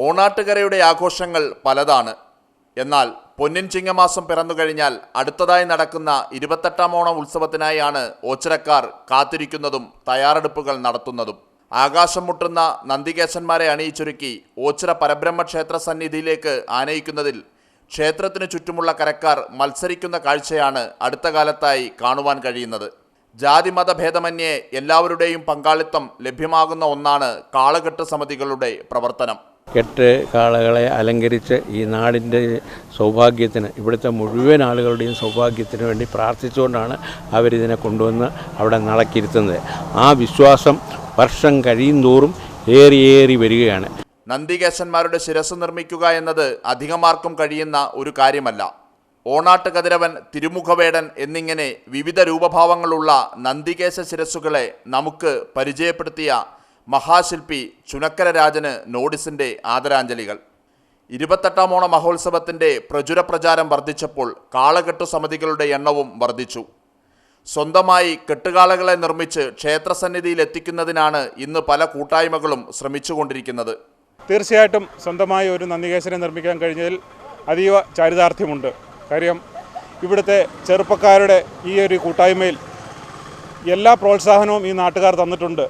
ഓണാട്ടുകരയുടെ ആഘോഷങ്ങൾ പലതാണ്. എന്നാൽ പൊന്നിൻ ചിങ്ങമാസം പിറന്നു കഴിഞ്ഞാൽ അടുത്തതായി നടക്കുന്ന 28ാം ഓണം ഉത്സവത്തിനായാണ് ഓച്ചിറക്കാർ കാത്തിരിക്കുന്നതും തയ്യാറെടുപ്പുകൾ നടത്തുന്നതും. ആകാശം മുട്ടുന്ന നന്ദികേശന്മാരെ അണിയിച്ചൊരുക്കി ഓച്ചിറ പരബ്രഹ്മ ക്ഷേത്ര സന്നിധിയിലേക്ക് ആനയിക്കുന്നതിൽ ക്ഷേത്രത്തിനു ചുറ്റുമുള്ള കരക്കാർ മത്സരിക്കുന്ന കാഴ്ചയാണ് അടുത്ത കാലത്തായി കാണുവാൻ കഴിയുന്നത്. ജാതിമതഭേദമന്യേ എല്ലാവരുടെയും പങ്കാളിത്തം ലഭ്യമാകുന്ന ഒന്നാണ് കാളകെട്ട് സമിതികളുടെ പ്രവർത്തനം. കെട്ട് കാളകളെ അലങ്കരിച്ച് ഈ നാടിൻ്റെ സൗഭാഗ്യത്തിന്, ഇവിടുത്തെ മുഴുവൻ ആളുകളുടെയും സൗഭാഗ്യത്തിന് വേണ്ടി പ്രാർത്ഥിച്ചുകൊണ്ടാണ് അവരിതിനെ കൊണ്ടുവന്ന് അവിടെ നടക്കിരുത്തുന്നത്. ആ വിശ്വാസം വർഷം കഴിയുന്തോറും ഏറി വരികയാണ്. നന്ദികേശന്മാരുടെ ശിരസ് നിർമ്മിക്കുക എന്നത് അധികമാർക്കും കഴിയുന്ന ഒരു കാര്യമല്ല. ഓണാട്ട് കതിരവൻ, തിരുമുഖവേടൻ എന്നിങ്ങനെ വിവിധ രൂപഭാവങ്ങളുള്ള നന്ദികേശ ശിരസ്സുകളെ നമുക്ക് പരിചയപ്പെടുത്തിയ മഹാശില്പി ചുനക്കര രാജന് നോഡിസിൻ്റെ ആദരാഞ്ജലികൾ. 28ാം ഓണ മഹോത്സവത്തിൻ്റെ പ്രചുര പ്രചാരം വർദ്ധിച്ചപ്പോൾ കാളകെട്ടു സമിതികളുടെ എണ്ണവും വർദ്ധിച്ചു. സ്വന്തമായി കെട്ടുകാളകളെ നിർമ്മിച്ച് ക്ഷേത്രസന്നിധിയിൽ എത്തിക്കുന്നതിനാണ് ഇന്ന് പല കൂട്ടായ്മകളും ശ്രമിച്ചുകൊണ്ടിരിക്കുന്നത്. തീർച്ചയായിട്ടും സ്വന്തമായി ഒരു നന്ദികേശനെ നിർമ്മിക്കാൻ കഴിഞ്ഞതിൽ അതീവ ചാരിതാർത്ഥ്യമുണ്ട്. കാര്യം ഇവിടുത്തെ ചെറുപ്പക്കാരുടെ ഈ ഒരു കൂട്ടായ്മയിൽ എല്ലാ പ്രോത്സാഹനവും ഈ നാട്ടുകാർ തന്നിട്ടുണ്ട്.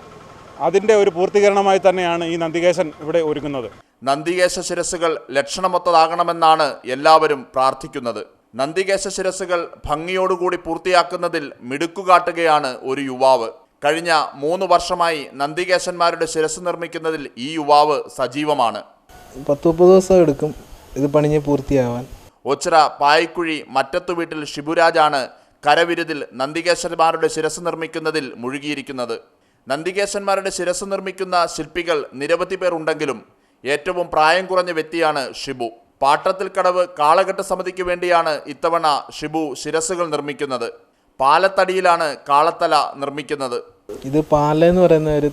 അതിൻ്റെ ഒരു പൂർത്തീകരണമായി തന്നെയാണ് ഈ നന്ദികേശൻ ഇവിടെ ഒരുങ്ങുന്നത്. നന്ദികേശ ശിരസ്സുകൾ ലക്ഷണമൊത്തതാകണമെന്നാണ് എല്ലാവരും പ്രാർത്ഥിക്കുന്നത്. നന്ദികേശ ശിരസ്സുകൾ ഭംഗിയോടുകൂടി പൂർത്തിയാക്കുന്നതിൽ മിടുക്കുകാട്ടുകയാണ് ഒരു യുവാവ്. കഴിഞ്ഞ 3 വർഷമായി നന്ദികേശന്മാരുടെ ശിരസ് നിർമ്മിക്കുന്നതിൽ ഈ യുവാവ് സജീവമാണ്. 10-30 ദിവസം എടുക്കും ഇത് പണിഞ്ഞ് പൂർത്തിയാവാൻ. ഓച്ചിറ പായിക്കുഴി മറ്റത്തു വീട്ടിൽ ഷിബുരാജാണ് കരവിരുതിൽ നന്ദികേശന്മാരുടെ ശിരസ് നിർമ്മിക്കുന്നതിൽ മുഴുകിയിരിക്കുന്നത്. നന്ദികേശന്മാരുടെ ശിരസ് നിർമ്മിക്കുന്ന ശില്പികൾ നിരവധി പേർ ഉണ്ടെങ്കിലും ഏറ്റവും പ്രായം കുറഞ്ഞ വ്യക്തിയാണ് ഷിബു. പാട്ടത്തിൽ കടവ് കാളകെട്ട് സമിതിക്ക് വേണ്ടിയാണ് ഇത്തവണ ഷിബു ശിരസ്സുകൾ നിർമ്മിക്കുന്നത്. പാലത്തടിയിലാണ് കാളത്തല നിർമ്മിക്കുന്നത്. ഇത് പാലെന്ന് പറയുന്ന ഒരു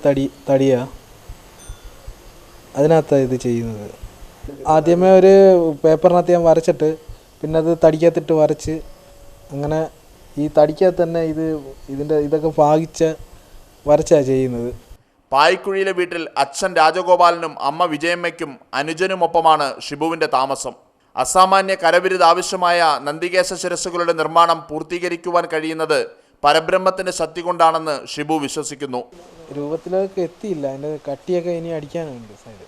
തടിയാ, അതിനകത്താണ് ഇത് ചെയ്യുന്നത്. ആദ്യമേ ഒരു പേപ്പറിനകത്ത് ഞാൻ വരച്ചിട്ട് പിന്നെ അത് തടിക്കകത്തിട്ട് വരച്ച് അങ്ങനെ ഈ തടിക്കകത്ത് തന്നെ ഇതൊക്കെ ഭാഗിച്ച് വരച്ചാണ് ചെയ്യുന്നത്. പായിക്കുഴിയിലെ വീട്ടിൽ അച്ഛൻ രാജഗോപാലനും അമ്മ വിജയമ്മയ്ക്കും അനുജനുമൊപ്പമാണ് ഷിബുവിൻ്റെ താമസം. അസാമാന്യ കരവിരുത് ആവശ്യമായ നന്ദികേശ ശിരസ്സുകളുടെ നിർമ്മാണം പൂർത്തീകരിക്കുവാൻ കഴിയുന്നത് പരബ്രഹ്മത്തിൻ്റെ ശക്തി കൊണ്ടാണെന്ന് ഷിബു വിശ്വസിക്കുന്നു. രൂപത്തിലൊക്കെ എത്തിയില്ല, അതിൻ്റെ കട്ടിയൊക്കെ ഇനി അടിക്കാനുണ്ട് സൈഡ്.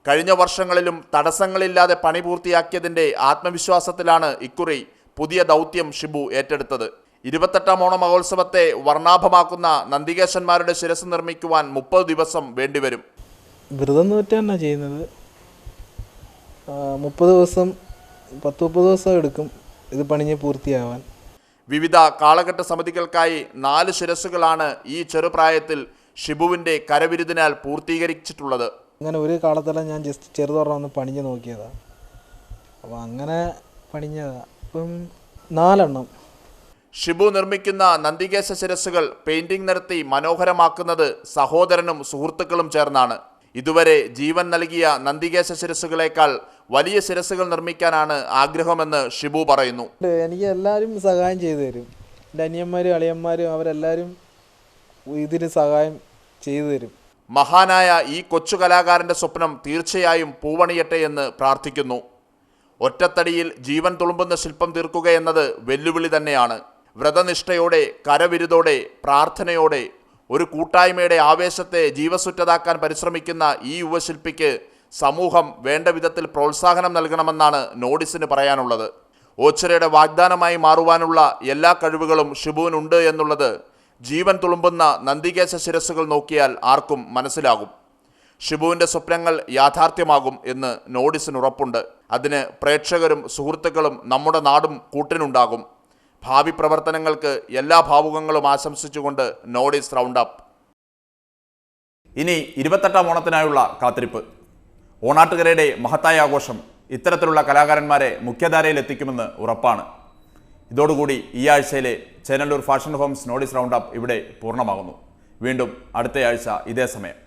കഴിഞ്ഞ വർഷങ്ങളിലും തടസ്സങ്ങളില്ലാതെ പണി പൂർത്തിയാക്കിയതിൻ്റെ ആത്മവിശ്വാസത്തിലാണ് ഇക്കുറി പുതിയ ദൗത്യം ഷിബു ഏറ്റെടുത്തത്. 28ാം ഓണ മഹോത്സവത്തെ വർണ്ണാഭമാക്കുന്ന നന്ദികേശന്മാരുടെ ശിരസ് നിർമ്മിക്കുവാൻ 30 ദിവസം വേണ്ടിവരും. വ്രതം നോറ്റാണ് ചെയ്യുന്നത്. 30 ദിവസം 10-30 ദിവസം എടുക്കും ഇത് പണിഞ്ഞ് പൂർത്തിയാവാൻ. വിവിധ കാളകെട്ട് സമിതികൾക്കായി 4 ശിരസ്സുകളാണ് ഈ ചെറുപ്രായത്തിൽ ഷിബുവിൻ്റെ കരവിരുതിനാൽ പൂർത്തീകരിച്ചിട്ടുള്ളത്. അങ്ങനെ ഒരു കാളത്തല ഞാൻ ജസ്റ്റ് ചെറുതൊരെണ്ണം ഒന്ന് പണിഞ്ഞ് നോക്കിയതാണ്. അപ്പോൾ അങ്ങനെ പണിഞ്ഞതാണ്. ഇപ്പം 4 എണ്ണം. ഷിബു നിർമ്മിക്കുന്ന നന്ദികേശ ശിരസ്സുകൾ പെയിന്റിംഗ് നടത്തി മനോഹരമാക്കുന്നത് സഹോദരനും സുഹൃത്തുക്കളും ചേർന്നാണ്. ഇതുവരെ ജീവൻ നൽകിയ നന്ദികേശ ശിരസ്സുകളേക്കാൾ വലിയ ശിരസ്സുകൾ നിർമ്മിക്കാനാണ് ആഗ്രഹമെന്ന് ഷിബു പറയുന്നു. എനിക്ക് എല്ലാവരും സഹായം ചെയ്തു തരും. എൻ്റെ അനിയന്മാരും അളിയന്മാരും അവരെല്ലാവരും ഇതിന് സഹായം ചെയ്തു തരും. മഹാനായ ഈ കൊച്ചു കലാകാരൻ്റെ സ്വപ്നം തീർച്ചയായും പൂവണിയട്ടെ എന്ന് പ്രാർത്ഥിക്കുന്നു. ഒറ്റത്തടിയിൽ ജീവൻ തുളുമ്പുന്ന ശില്പം തീർക്കുക എന്നത് വെല്ലുവിളി തന്നെയാണ്. വ്രതനിഷ്ഠയോടെ, കരവിരുതോടെ, പ്രാർത്ഥനയോടെ ഒരു കൂട്ടായ്മയുടെ ആവേശത്തെ ജീവസുറ്റതാക്കാൻ പരിശ്രമിക്കുന്ന ഈ യുവശില്പിക്ക് സമൂഹം വേണ്ട വിധത്തിൽ പ്രോത്സാഹനം നൽകണമെന്നാണ് നോഡിസിന് പറയാനുള്ളത്. ഓച്ചിറയുടെ വാഗ്ദാനമായി മാറുവാനുള്ള എല്ലാ കഴിവുകളും ഷിബുവിനുണ്ട് എന്നുള്ളത് ജീവൻ തുളുമ്പുന്ന നന്ദികേശ ശിരസ്സുകൾ നോക്കിയാൽ ആർക്കും മനസ്സിലാകും. ഷിബുവിൻ്റെ സ്വപ്നങ്ങൾ യാഥാർത്ഥ്യമാകും എന്ന് നോഡിസിന് ഉറപ്പുണ്ട്. അതിന് പ്രേക്ഷകരും സുഹൃത്തുക്കളും നമ്മുടെ നാടും കൂട്ടിനുണ്ടാകും. ഭാവി പ്രവർത്തനങ്ങൾക്ക് എല്ലാ ഭാവുകങ്ങളും ആശംസിച്ചുകൊണ്ട് നോഡിസ് റൗണ്ട് അപ്പ്. ഇനി 28ാം ഓണത്തിനായുള്ള കാത്തിരിപ്പ്. ഓണാട്ടുകരയുടെ മഹത്തായ ആഘോഷം ഇത്തരത്തിലുള്ള കലാകാരന്മാരെ മുഖ്യധാരയിൽ എത്തിക്കുമെന്ന് ഉറപ്പാണ്. ഇതോടുകൂടി ഈ ആഴ്ചയിലെ ചേനല്ലൂർ ഫാഷൻ ഹോംസ് നോഡിസ് റൗണ്ട് അപ്പ് ഇവിടെ പൂർണ്ണമാകുന്നു. വീണ്ടും അടുത്തയാഴ്ച ഇതേ സമയം.